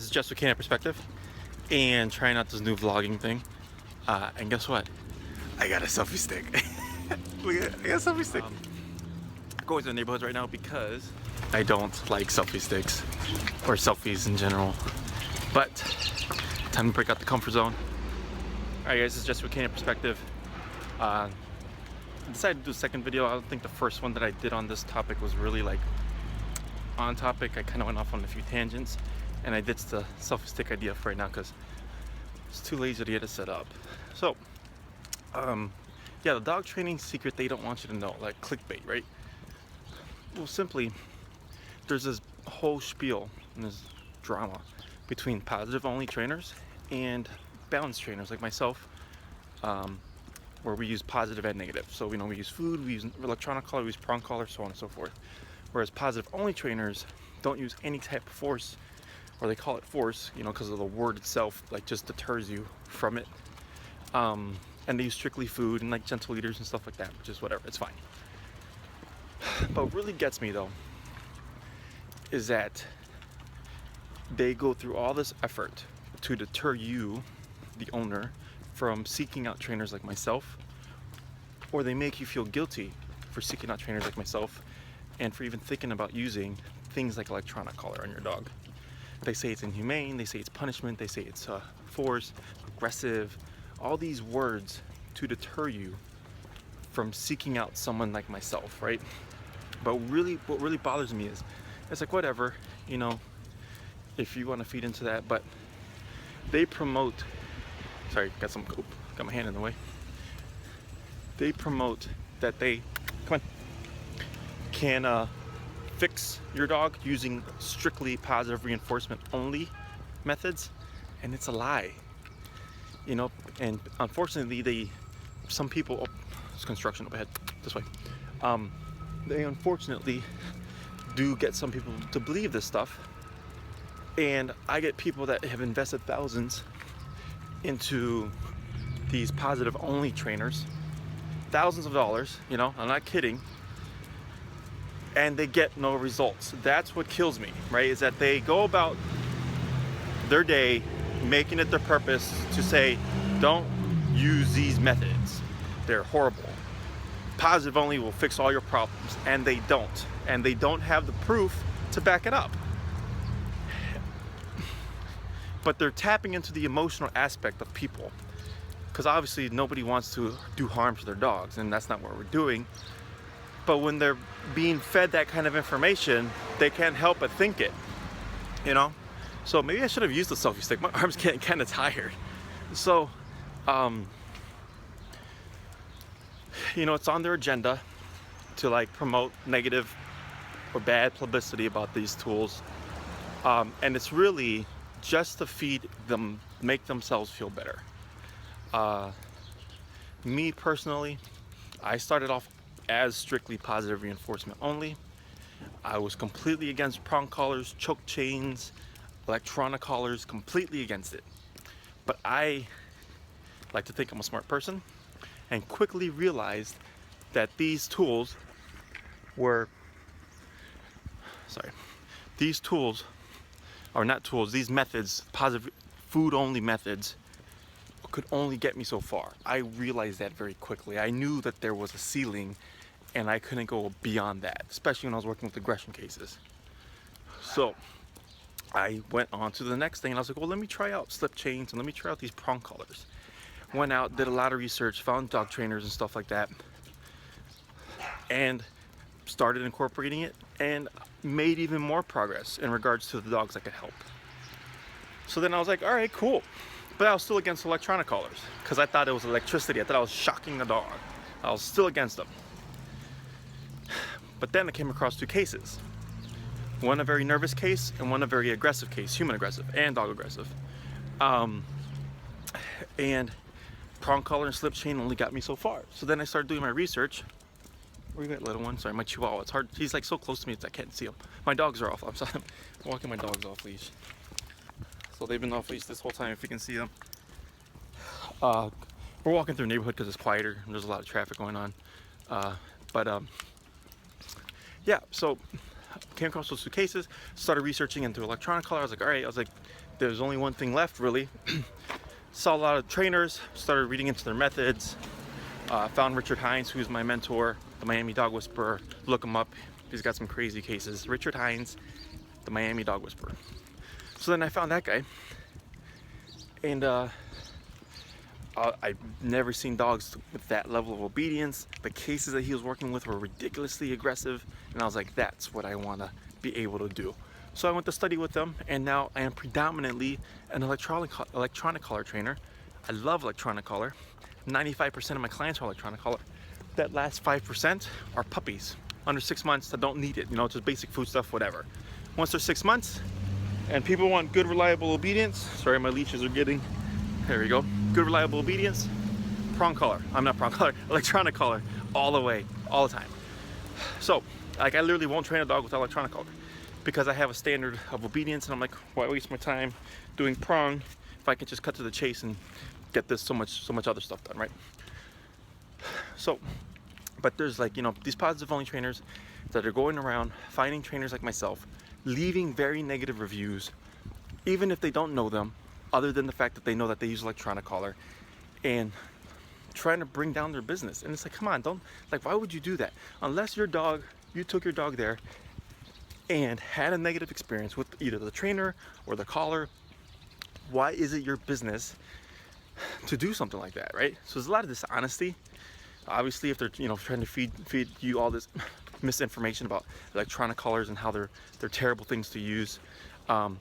This is just with Canine Perspective and trying out this new vlogging thing. And guess what? I got a selfie stick. Look at it, I got a selfie stick. Going to the neighborhoods right now because I don't like selfie sticks or selfies in general. But time to break out the comfort zone. Alright guys, this is just with Canine Perspective. I decided to do a second video. I don't think the first one that I did on this topic was really like on topic. I kind of went off on a few tangents, and I ditched the selfie stick idea for right now because it's too lazy to get it set up. So, yeah, the dog training secret they don't want you to know, like clickbait, right? Well, simply, there's this whole spiel and this drama between positive only trainers and balanced trainers like myself, where we use positive and negative. So we use food, we use electronic collar, we use prong collar, so on and so forth. Whereas positive only trainers don't use any type of force, or they call it force, because of the word itself, like just deters you from it. And they use strictly food and like gentle leaders and stuff like that, which is whatever, it's fine. But what really gets me though is that they go through all this effort to deter you, the owner, from seeking out trainers like myself, or they make you feel guilty for seeking out trainers like myself and for even thinking about using things like electronic collar on your dog. They say it's inhumane, they say it's punishment, they say it's force, aggressive, all these words to deter you from seeking out someone like myself, right? But what really bothers me is, it's like whatever, if you want to feed into that, but they promote, sorry, got my hand in the way. They promote that they, can fix your dog using strictly positive reinforcement only methods, and it's a lie. And unfortunately some people, there's construction up ahead, this way. They unfortunately do get some people to believe this stuff, and I get people that have invested thousands into these positive only trainers, thousands of dollars, I'm not kidding, and they get no results. That's what kills me, right? Is that they go about their day making it their purpose to say, don't use these methods, they're horrible. Positive only will fix all your problems, and they don't. And they don't have the proof to back it up. But they're tapping into the emotional aspect of people, because obviously nobody wants to do harm to their dogs, and that's not what we're doing. But when they're being fed that kind of information, they can't help but think it, So maybe I should have used the selfie stick. My arm's getting kind of tired. So, it's on their agenda to like promote negative or bad publicity about these tools. And it's really just to feed them, make themselves feel better. Me personally, I started off as strictly positive reinforcement only. I was completely against prong collars, choke chains, electronic collars, completely against it. But I like to think I'm a smart person and quickly realized that these tools were, these methods, positive food only methods, could only get me so far. I realized that very quickly. I knew that there was a ceiling and I couldn't go beyond that, especially when I was working with aggression cases. So I went on to the next thing and I was like, well, let me try out slip chains and let me try out these prong collars. Went out, did a lot of research, found dog trainers and stuff like that, and started incorporating it and made even more progress in regards to the dogs I could help. So then I was like, all right, cool. But I was still against electronic collars because I thought it was electricity. I thought I was shocking the dog. I was still against them. But then I came across two cases. One a very nervous case and one a very aggressive case, human aggressive and dog aggressive. And prong collar and slip chain only got me so far. So then I started doing my research. Where you at, little one? Sorry, my chihuahua. It's hard. He's like so close to me, I can't see him. My dogs are off. I'm sorry. I'm walking my dogs off leash. So they've been off leash this whole time, if you can see them. We're walking through a neighborhood because it's quieter and there's a lot of traffic going on. Yeah, so came across those 2 cases, started researching into electronic collar. I was like, all right, there's only one thing left really. Saw a lot of trainers, started reading into their methods, found Richard Hines, who's my mentor, the Miami Dog Whisperer. Look him up, he's got some crazy cases. Richard Hines, the Miami Dog Whisperer. So then I found that guy, and I've never seen dogs with that level of obedience. The cases that he was working with were ridiculously aggressive, and I was like, that's what I want to be able to do. So I went to study with them, and now I am predominantly an electronic collar trainer. I love electronic collar. 95% of my clients are electronic collar. That last 5% are puppies under 6 months that don't need it, you know, just basic food stuff, whatever. Once they're 6 months and people want good, reliable obedience, sorry, my leashes are getting, there we go, good, reliable obedience, prong collar, I'm not prong collar, electronic collar, all the way, all the time. So, like, I literally won't train a dog with electronic collar because I have a standard of obedience, and I'm like, why waste my time doing prong if I can just cut to the chase and get this so much other stuff done, right? So, but there's, like, you know, these positive only trainers that are going around finding trainers like myself, leaving very negative reviews, even if they don't know them, other than the fact that they know that they use electronic collar, and trying to bring down their business. And it's like, come on, don't, like, why would you do that? Unless you took your dog there and had a negative experience with either the trainer or the collar, why is it your business to do something like that, right? So there's a lot of dishonesty. Obviously, if they're, you know, trying to feed you all this misinformation about electronic collars and how they're terrible things to use, and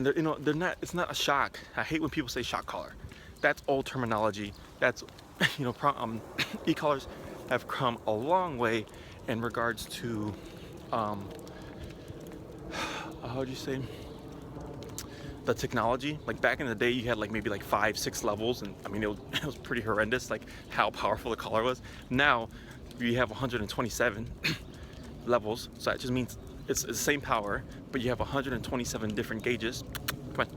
they're, you know, they're not. It's not a shock. I hate when people say shock collar. That's old terminology. That's, you know, e-collars have come a long way in regards to how would you say, the technology. Like, back in the day, you had like maybe like 5-6 levels, and I mean, it was pretty horrendous, like how powerful the collar was. Now you have 127 levels, so that just means it's the same power, but you have 127 different gauges. Come on,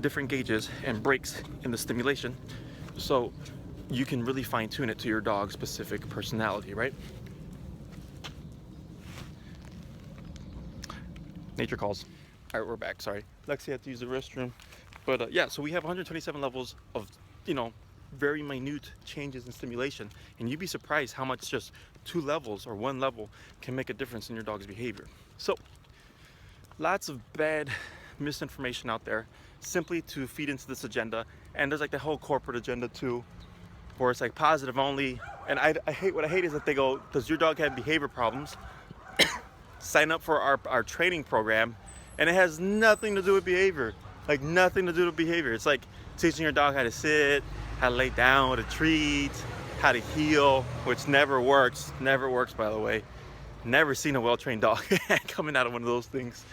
different gauges and breaks in the stimulation, so you can really fine-tune it to your dog's specific personality, right? Nature calls. All right, we're back. Sorry, Lexi had to use the restroom, but yeah. So we have 127 levels of, you know, very minute changes in stimulation, and you'd be surprised how much just 2 levels or 1 level can make a difference in your dog's behavior. So, lots of bad misinformation out there, simply to feed into this agenda. And there's like the whole corporate agenda too, where it's like positive only. And I hate, what I hate is that they go, does your dog have behavior problems? Sign up for our training program, and it has nothing to do with behavior. Like, nothing to do with behavior. It's like teaching your dog how to sit, how to lay down with a treat, how to heel, which never works. Never works, by the way. Never seen a well-trained dog coming out of one of those things.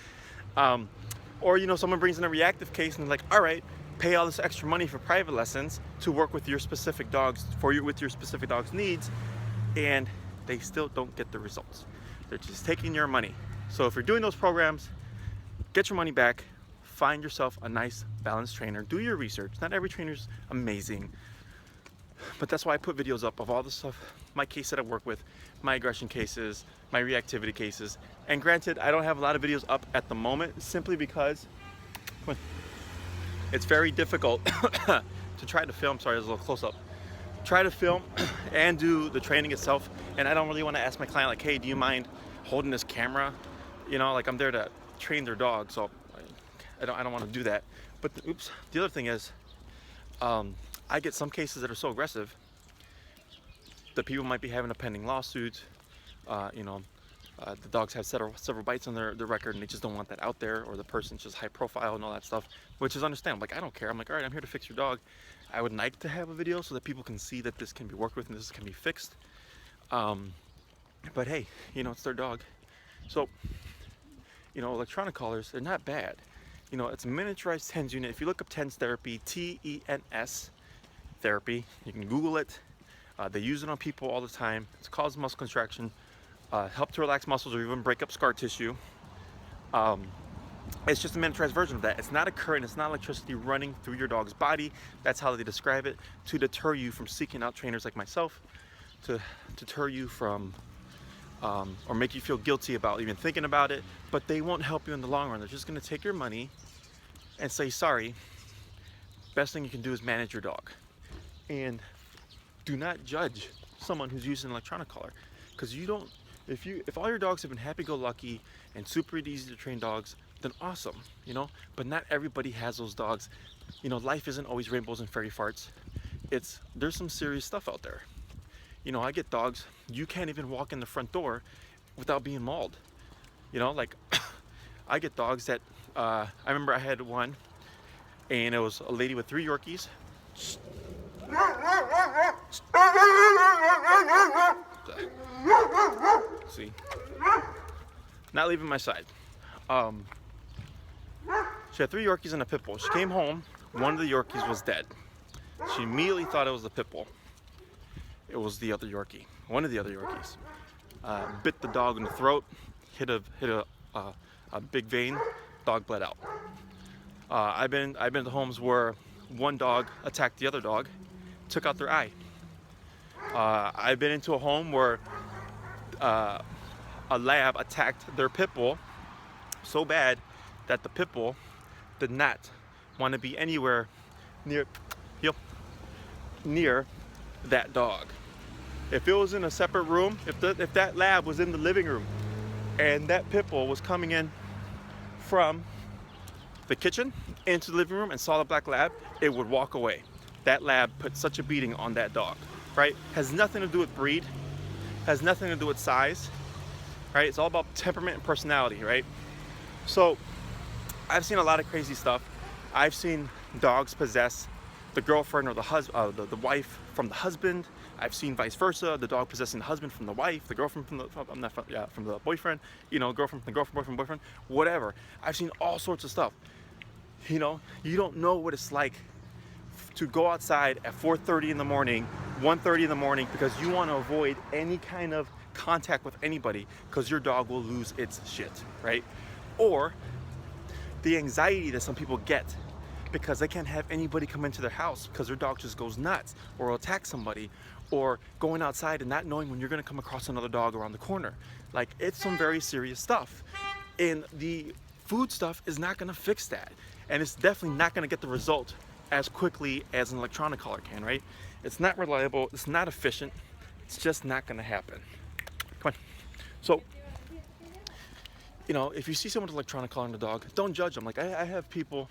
Or, you know, someone brings in a reactive case and they're like, all right, pay all this extra money for private lessons to work with your specific dogs, with your specific dog's needs, and they still don't get the results. They're just taking your money. So if you're doing those programs, get your money back, find yourself a nice balanced trainer, do your research. Not every trainer's amazing, but that's why I put videos up of all the stuff, my case that I work with, my aggression cases, my reactivity cases. And granted, I don't have a lot of videos up at the moment, simply because it's very difficult to try to film. Sorry, there's a little close up. Try to film and do the training itself, and I don't really want to ask my client, like, hey, do you mind holding this camera? You know, like, I'm there to train their dog, so I don't want to do that. But the other thing is, I get some cases that are so aggressive that people might be having a pending lawsuit. You know, the dogs have several bites on their record, and they just don't want that out there, or the person's just high profile and all that stuff, which is understandable. Like, I don't care. I'm like, all right, I'm here to fix your dog. I would like to have a video so that people can see that this can be worked with and this can be fixed. But hey, you know, it's their dog. So, you know, electronic collars, they're not bad. You know, it's a miniaturized TENS unit. If you look up TENS therapy, TENS therapy, you can Google it. They use it on people all the time. It's causes muscle contraction, help to relax muscles or even break up scar tissue. It's just a miniaturized version of that. It's not a current, it's not electricity running through your dog's body. That's how they describe it, to deter you from seeking out trainers like myself, to deter you from or make you feel guilty about even thinking about it, but they won't help you in the long run. They're just gonna take your money and say, sorry, best thing you can do is manage your dog. And do not judge someone who's using an electronic collar, because you don't, if all your dogs have been happy-go-lucky and super easy to train dogs, then awesome, you know, but not everybody has those dogs. You know, life isn't always rainbows and fairy farts. There's some serious stuff out there. You know, I get dogs, you can't even walk in the front door without being mauled. You know, like, I get dogs that, I remember I had one, and it was a lady with 3 Yorkies. See? Not leaving my side. She had 3 Yorkies and a pit bull. She came home, one of the Yorkies was dead. She immediately thought it was the pit bull. It was the other Yorkie, one of the other Yorkies. Bit the dog in the throat, hit a big vein, dog bled out. I've been to homes where one dog attacked the other dog, took out their eye. I've been into a home where a lab attacked their pit bull so bad that the pit bull did not want to be anywhere near that dog. If it was in a separate room, if that lab was in the living room and that pit bull was coming in from the kitchen into the living room and saw the black lab, it would walk away. That lab put such a beating on that dog, right? Has nothing to do with breed, has nothing to do with size, right? It's all about temperament and personality, right? So I've seen a lot of crazy stuff. I've seen dogs possess the girlfriend or the wife from the husband. I've seen vice versa, the dog possessing the husband from the wife, the girlfriend from the boyfriend, you know, girlfriend from the girlfriend, boyfriend, whatever. I've seen all sorts of stuff. You know, you don't know what it's like to go outside at 4:30 in the morning, 1:30 in the morning, because you want to avoid any kind of contact with anybody because your dog will lose its shit, right? Or the anxiety that some people get because they can't have anybody come into their house because their dog just goes nuts or will attack somebody, or going outside and not knowing when you're going to come across another dog around the corner. Like, it's some very serious stuff, and the food stuff is not going to fix that, and it's definitely not going to get the result as quickly as an electronic collar can, right? It's not reliable, it's not efficient, it's just not going to happen. Come on. So, you know, if you see someone with electronic collar on the dog, don't judge them. Like, I have people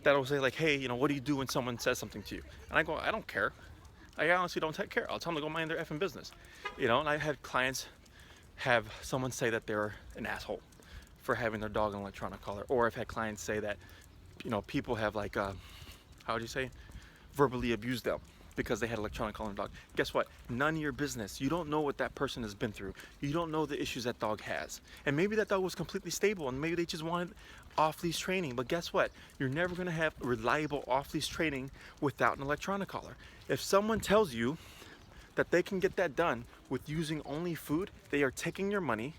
that will say, like, hey, you know, what do you do when someone says something to you? And I go, I don't care. I honestly don't take care. I'll tell them to go mind their effing business. You know, and I had clients have someone say that they're an asshole for having their dog on electronic collar. Or I've had clients say that, you know, people have, like, how would you say, verbally abused them because they had electronic collar on the dog. Guess what? None of your business. You don't know what that person has been through. You don't know the issues that dog has. And maybe that dog was completely stable and maybe they just wanted off-leash training. But guess what? You're never going to have reliable off-leash training without an electronic collar. If someone tells you that they can get that done with using only food, they are taking your money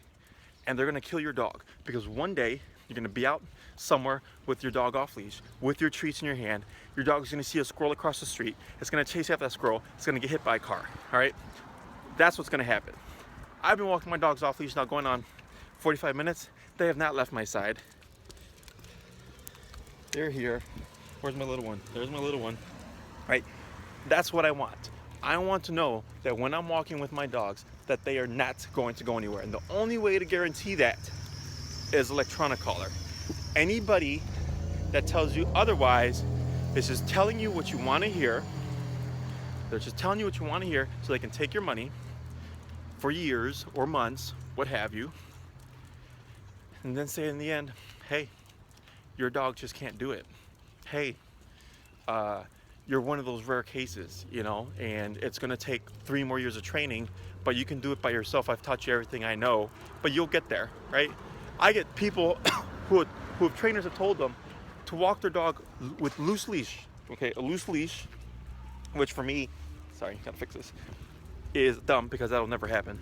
and they're going to kill your dog. Because one day you're going to be out somewhere with your dog off leash, with your treats in your hand. Your dog's going to see a squirrel across the street. It's going to chase after that squirrel. It's going to get hit by a car. All right? That's what's going to happen. I've been walking my dogs off leash now going on 45 minutes. They have not left my side. They're here. Where's my little one? There's my little one. Right? That's what I want. I want to know that when I'm walking with my dogs, that they are not going to go anywhere. And the only way to guarantee that is electronic collar. Anybody that tells you otherwise is just telling you what you want to hear. They're just telling you what you want to hear so they can take your money for years or months, what have you, and then say in the end, hey, your dog just can't do it. Hey, you're one of those rare cases, you know, and it's going to take 3 more years of training, but you can do it by yourself. I've taught you everything I know, but you'll get there, right? I get people who have trainers have told them to walk their dog with loose leash, okay, a loose leash, which for me, sorry, gotta fix this, is dumb because that'll never happen.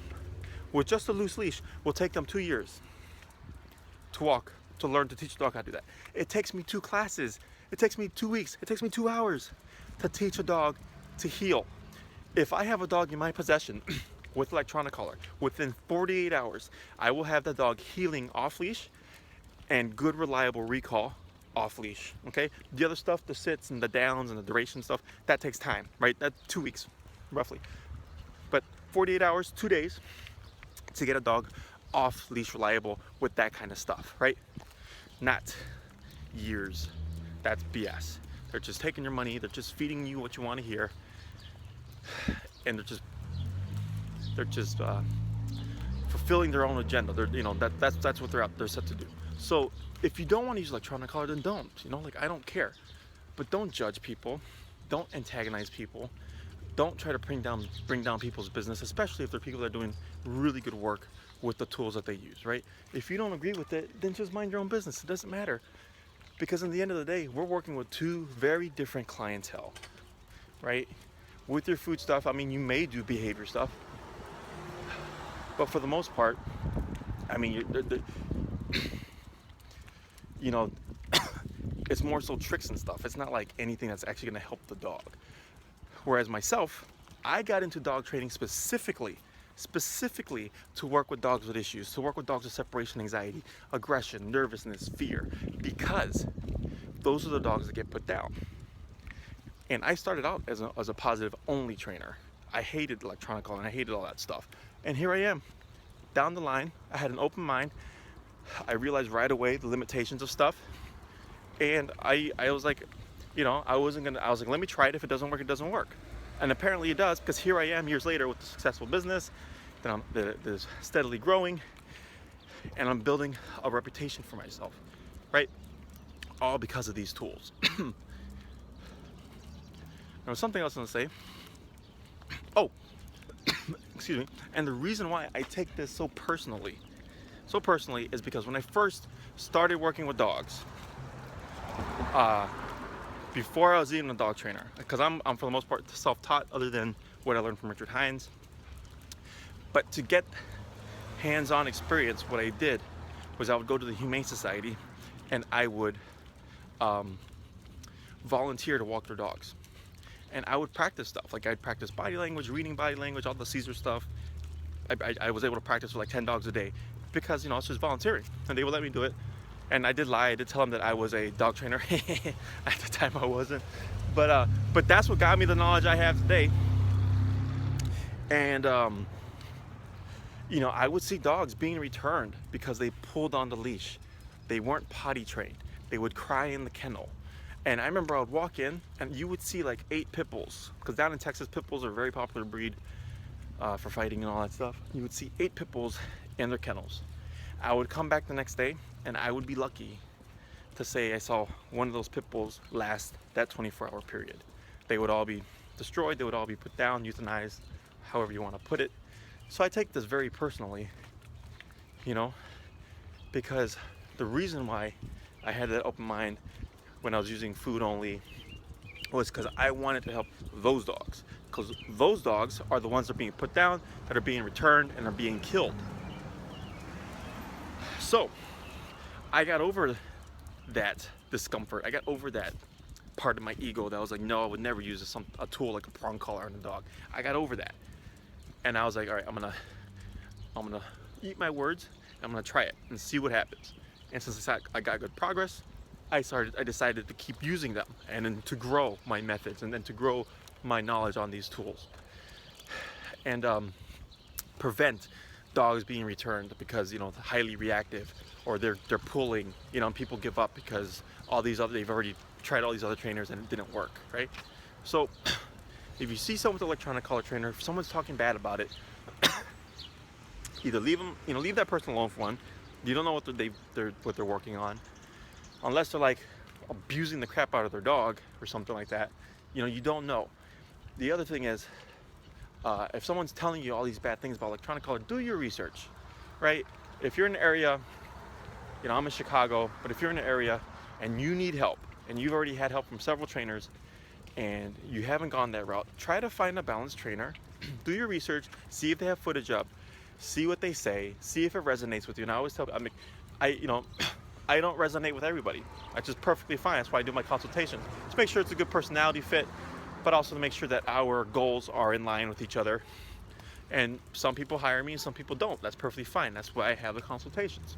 With just a loose leash, will take them 2 years to walk, to learn to teach a dog how to do that. It takes me 2 classes. It takes me 2 weeks. It takes me 2 hours to teach a dog to heel. If I have a dog in my possession with electronic collar. Within 48 hours, I will have the dog healing off leash and good reliable recall off leash. Okay, the other stuff, the sits and the downs and the duration stuff, that takes time, right? That's 2 weeks roughly, but 48 hours, 2 days to get a dog off leash reliable with that kind of stuff, right? Not years. That's BS. They're just taking your money, they're just feeding you what you want to hear, and they're just fulfilling their own agenda. They're, you know, that's what they're set to do. So if you don't want to use electronic collar, then don't. You know, like, I don't care, but don't judge people, don't antagonize people, don't try to bring down people's business, especially if they're people that are doing really good work with the tools that they use, right? If you don't agree with it, then just mind your own business. It doesn't matter, because in the end of the day, we're working with two very different clientele, right? With your food stuff, I mean, you may do behavior stuff, but for the most part, I mean, you know, it's more so tricks and stuff. It's not like anything that's actually going to help the dog. Whereas myself, I got into dog training specifically to work with dogs with issues, to work with dogs with separation anxiety, aggression, nervousness, fear, because those are the dogs that get put down. And I started out as a positive only trainer. I hated electronic collar and I hated all that stuff. And here I am, down the line. I had an open mind. I realized right away the limitations of stuff. And I was like, you know, I was like, let me try it. If it doesn't work, it doesn't work. And apparently it does, because here I am years later with a successful business that is steadily growing, and I'm building a reputation for myself, right? All because of these tools. There was something else I was going to say. Oh, excuse me. And the reason why I take this so personally is because when I first started working with dogs, before I was even a dog trainer, because I'm for the most part self-taught, other than what I learned from Richard Hines. But to get hands-on experience, what I did was I would go to the Humane Society and I would volunteer to walk their dogs. And I would practice stuff. Like, I'd practice body language, reading body language, all the Caesar stuff. I was able to practice with like 10 dogs a day because, you know, it's just volunteering. And they would let me do it. And I did lie. I did tell them that I was a dog trainer. At the time I wasn't. But that's what got me the knowledge I have today. And, you know, I would see dogs being returned because they pulled on the leash. They weren't potty trained. They would cry in the kennel. And I remember I would walk in and you would see like 8 pit bulls. Because down in Texas, pit bulls are a very popular breed for fighting and all that stuff. You would see 8 pit bulls in their kennels. I would come back the next day and I would be lucky to say I saw one of those pit bulls last that 24-hour period. They would all be destroyed, they would all be put down, euthanized, however you want to put it. So I take this very personally, you know, because the reason why I had that open mind when I was using food only was because I wanted to help those dogs, because those dogs are the ones that are being put down, that are being returned, and are being killed. So I got over that discomfort. I got over that part of my ego that was like, no, I would never use a tool like a prong collar on a dog. I got over that, and I was like, all right, I'm gonna eat my words. I'm gonna try it and see what happens. And since I got good progress, I decided to keep using them, and then to grow my methods, and then to grow my knowledge on these tools, and prevent dogs being returned because, you know, highly reactive, or they're pulling, you know, and people give up because they've already tried all these other trainers and it didn't work, right? So if you see someone with an electronic collar trainer, if someone's talking bad about it, either leave that person alone for one. You don't know what they're working on, unless they're like abusing the crap out of their dog or something like that. You know, you don't know. The other thing is, if someone's telling you all these bad things about electronic collar, do your research, right? If you're in an area, you know, I'm in Chicago, but if you're in an area and you need help, and you've already had help from several trainers, and you haven't gone that route, try to find a balanced trainer. Do your research, see if they have footage up, see what they say, see if it resonates with you. And I always tell, I don't resonate with everybody. That's just perfectly fine. That's why I do my consultations. Just make sure it's a good personality fit, but also to make sure that our goals are in line with each other. And some people hire me and some people don't. That's perfectly fine. That's why I have the consultations.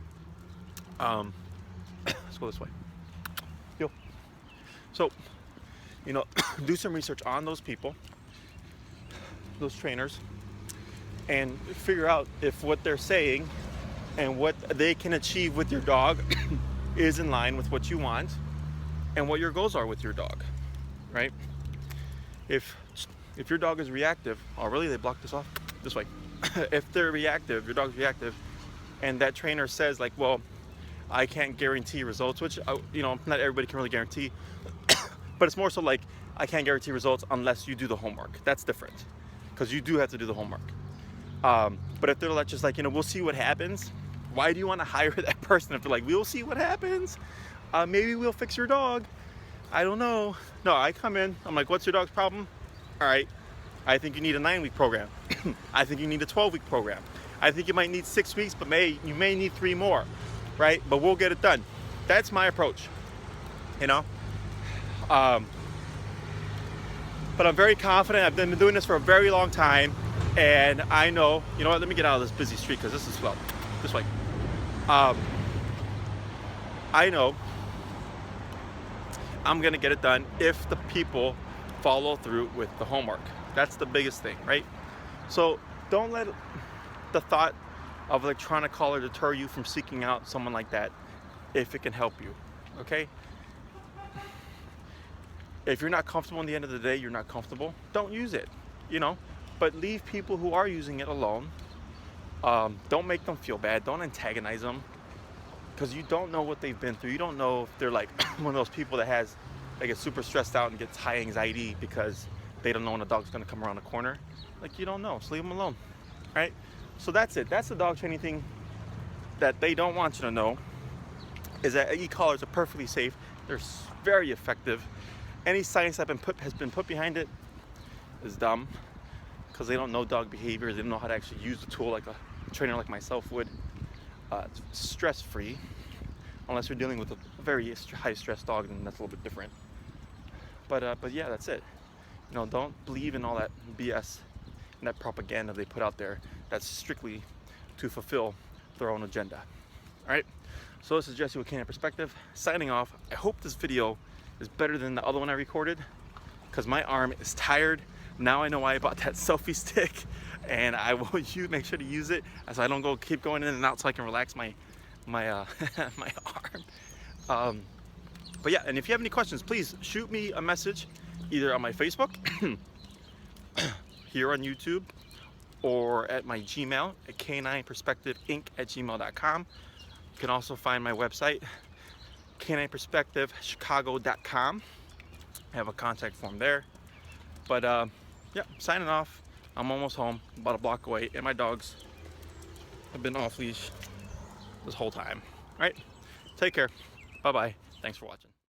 Let's go this way. Yo. So, you know, do some research on those people, those trainers, and figure out if what they're saying and what they can achieve with your dog is in line with what you want and what your goals are with your dog, right? If your dog is reactive, oh really, they blocked this off? This way. If they're reactive, your dog's reactive, and that trainer says like, well, I can't guarantee results, which, you know, not everybody can really guarantee, but it's more so like, I can't guarantee results unless you do the homework. That's different, because you do have to do the homework. But if they're like, just like, you know, we'll see what happens, why do you want to hire that person if they're like, we'll see what happens, maybe we'll fix your dog, I don't know. No, I come in, I'm like, what's your dog's problem? All right, I think you need a 9-week program. I think you need a 12-week program. I think you might need 6 weeks, but you may need 3 more, right? But we'll get it done. That's my approach, you know? But I'm very confident. I've been doing this for a very long time, and I know, you know what, let me get out of this busy street because this is slow. This way. I know I'm gonna get it done if the people follow through with the homework. That's the biggest thing, right? So don't let the thought of electronic collar deter you from seeking out someone like that if it can help you, okay? If you're not comfortable in the end of the day, you're not comfortable, don't use it, you know? But leave people who are using it alone. Don't make them feel bad, don't antagonize them, because you don't know what they've been through. You don't know if they're like one of those people that gets super stressed out and gets high anxiety because they don't know when a dog's gonna come around the corner. Like, you don't know, so leave them alone, right? So that's it. That's the dog training thing that they don't want you to know, is that e-collars are perfectly safe. They're very effective. Any science that has been put behind it is dumb, because they don't know dog behavior. They don't know how to actually use the tool like a trainer like myself would. It's stress-free, unless you're dealing with a very high-stress dog, then that's a little bit different. But yeah, that's it. You know, don't believe in all that BS and that propaganda they put out there that's strictly to fulfill their own agenda. All right, so this is Jesse with Canine Perspective, signing off. I hope this video is better than the other one I recorded, because my arm is tired. Now I know why I bought that selfie stick, and I will make sure to use it so I don't keep going in and out, so I can relax my my arm. But yeah, and if you have any questions, please shoot me a message either on my Facebook, here on YouTube, or at my Gmail at canineperspectiveinc@gmail.com. You can also find my website, canineperspectivechicago.com. I have a contact form there. But yeah, signing off. I'm almost home, about a block away, and my dogs have been off leash this whole time. All right, take care. Bye-bye. Thanks for watching.